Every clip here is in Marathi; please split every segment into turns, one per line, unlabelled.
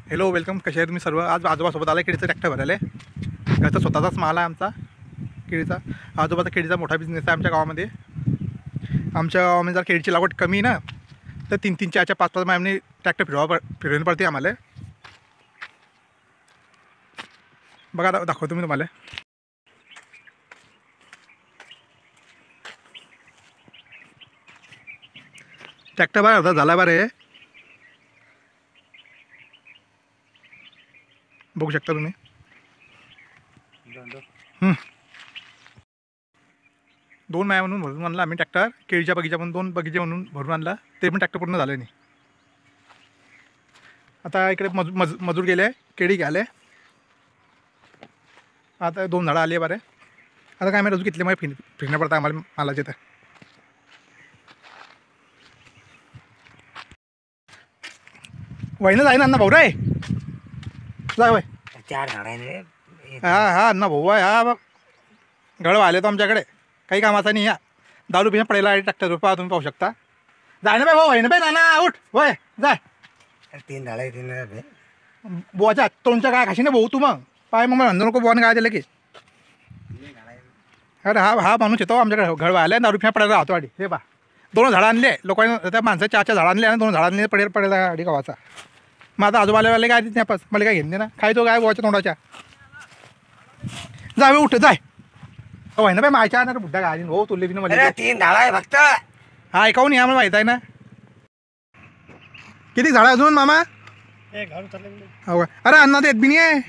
Hello welcome. कसे आहे तुम्ही सर्व? आज आजोबासोबत आला केळीचं ट्रॅक्टर भरायला. घरचा स्वतःचाच माल आहे आमचा केळीचा. आजोबाचा केळीचा मोठा बिझनेस आहे आमच्या गावामध्ये. आमच्या गावामध्ये जर केळीची लागवड कमी ना तर 3-3, 4-4, 5-5 महिन्यांनी ट्रॅक्टर फिरवून पडते आम्हाला. बघा दाखवतो मी तुम्हाला. ट्रॅक्टर बघा आता झाला बरं आहे, बघू शकता तुम्ही. 2 महिन्या म्हणून भरून आणला आम्ही ट्रॅक्टर. केळीच्या बगीचा म्हणून 2 बगीचे म्हणून भरून आणला, ते पण ट्रॅक्टर पूर्ण झालं नाही. आता इकडे मजूर गेले केळी घ्यायला. आता 2 झाडं आली आहे बरं. आता काय मी रजू घेतले, मग फिरणं पडतं आम्हाला मालाचे. तर वहिनं जाईन अण्णा भाऊ रे, जाय वय
4 झाडं.
हा अण्णा भाऊ आहे. हा बघ गळव आले तो आमच्याकडे, काही कामाचा नाही. या दारू पिण्या पडेला आहे ट्रॅक्टर पहा, तुम्ही पाहू शकता. जाय ना बाई भाऊ, वय ना बाई, नाना उठ वय जाय.
3 झाडं.
बुवाच्या तोंडच्या काय खाशी ना भाऊ तू. मग पाय मग म्हणतो नको बुवाने काय दिलं की. अरे हा माणूस येतो आमच्याकडे घडवा आल्या, दारू पिण्या पडायला राहतो आधी. हे पा 2 झाडं आणले लोकांनी, त्या माणसाचे 4 झाडं आणले आणि 2 झाडं आणले पडेला आधी गावाचा. मग आता आजोबाले काय नाही पास मला काय घेणे ना, खायचो काय बुवाच्या तोंडाच्या. जावे उठ जाय. होय ना बाई मायच्या ना बुड्ढा गाडी हो तुले बी मला.
3 झाडं आहे फक्त.
हा ऐकावून या मला माहीत आहे ना. किती झाडं अजून मामा? हो अरे अण्णा देत बी नाही आहे.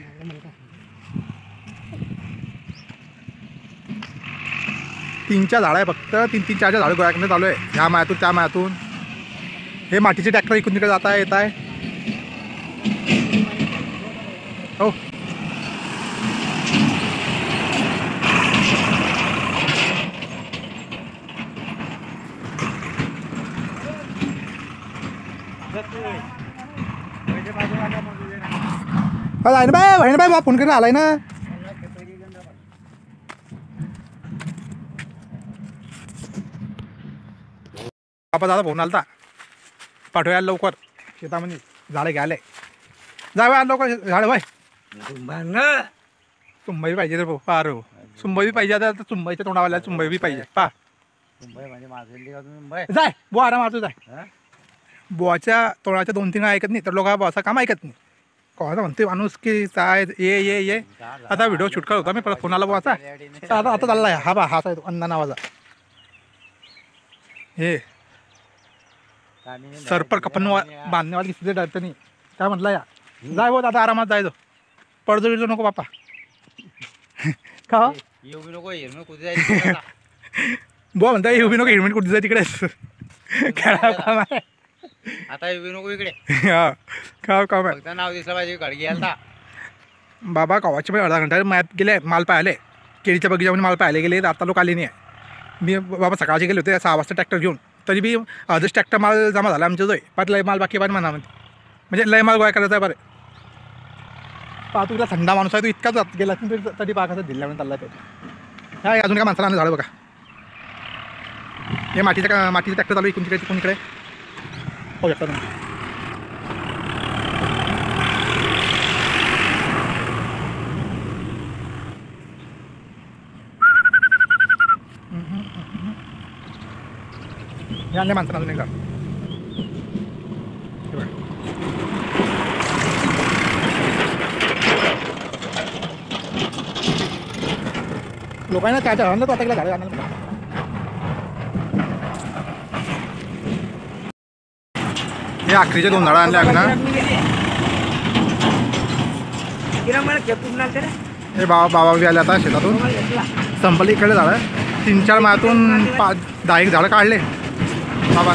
3-4 झाडं आहे फक्त. 3-3, 4 झाडं गोळा करण्यात चालू आहे. ह्या मायातून त्या मायातून. हे मातीचे ट्रॅक्टर इकडून तिकडे जात आहे येत आहे. हो आहे ना बाय, आहे ना बाय, फोन करून आलाय ना. बापा दादा फोन आलता, पाठवूया लवकर शेतामध्ये झाडं घ्यायला. जावे आज लवकर झाडं बाय. चुंबई पाहिजे तर पा रो, चुंबई पाहिजे. आता चुंबईच्या तोंडावाल्या चुंबई पाहिजे पा. जाय बुवा आराम मारतो जाय. बुवाच्या तोंडाच्या 2-3 ऐकत नाही तर लोक बुवाचं काम ऐकत नाही. कोणाला म्हणते माणूस की काय ये. आता व्हिडिओ शूट करत होता मी, परत फोन आला बुवाचा. आता चाललाय हा बा, हाच आहे तो अण्णा नावाचा. हे सरपर कपन बांधणेवाला दिसते डरतं नाही काय म्हटलं. या जाय भाऊ आता आरामात जायचो, पडजो बिडजो नको बापा. का बुवा म्हणता येऊ बी नको, हेल्मेट कुठे जाय तिकडे खेळा काम आहे.
आता येऊ नको इकडे.
हा काय काम आहे.
फक्त नाव दिसलं पाहिजे गाडी घ्यायला.
बाबा गावाचे पण अर्धा घंटा मॅथ गेले माल पाहिले. केळीच्या बगीच्यामध्ये माल पाहिले गेले. आता लोक आले नाही आहे. मी बाबा सकाळचे गेले होते 6 वाजता ट्रॅक्टर घेऊन, तरी बी अर्धच ट्रॅक्टर माल जमा झाला आमच्या. पाच लय माल बाकी पाहिजे मनामध्ये, म्हणजे लय माल गोळा करायचा आहे बरं. पहा तू तुला थंडा माणूस आहे, तू इतका जात गेला तरी पाकाचा दिल्ल्यामध्ये चालला ते. हा अजून काय माणसाला झालं बघा. हे मातीचं ट्रॅक्टर चालू इकडून तिकडे तिकडून इकडे पाहू शकता तुम्ही. हे आणले माणसाला अजून एकदा. लोकांना त्याच्या हरलं तर आता गेला झाडं आणायला. हे आखरीचे 2 झाडं आणले आम्ही ना. हे बाबा बी आले आता शेतातून. संपली इकडे झाडं 3-4 मायातून 5-10 झाडं काढले बाबा.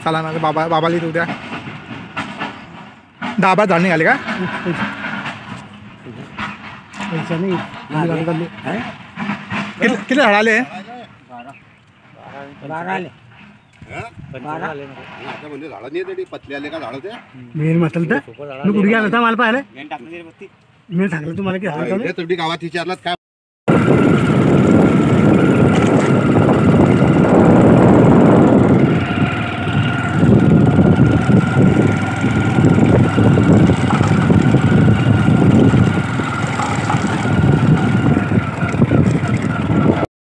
चला ना बाबाला येत उद्या 10-12 झाड निघाले का. किती झाड आले. मेन म्हटलं तर मी कुठे गेला होता मला पाहिलं. मी सांगितलं तुम्हाला की गावात विचारलात काय आहे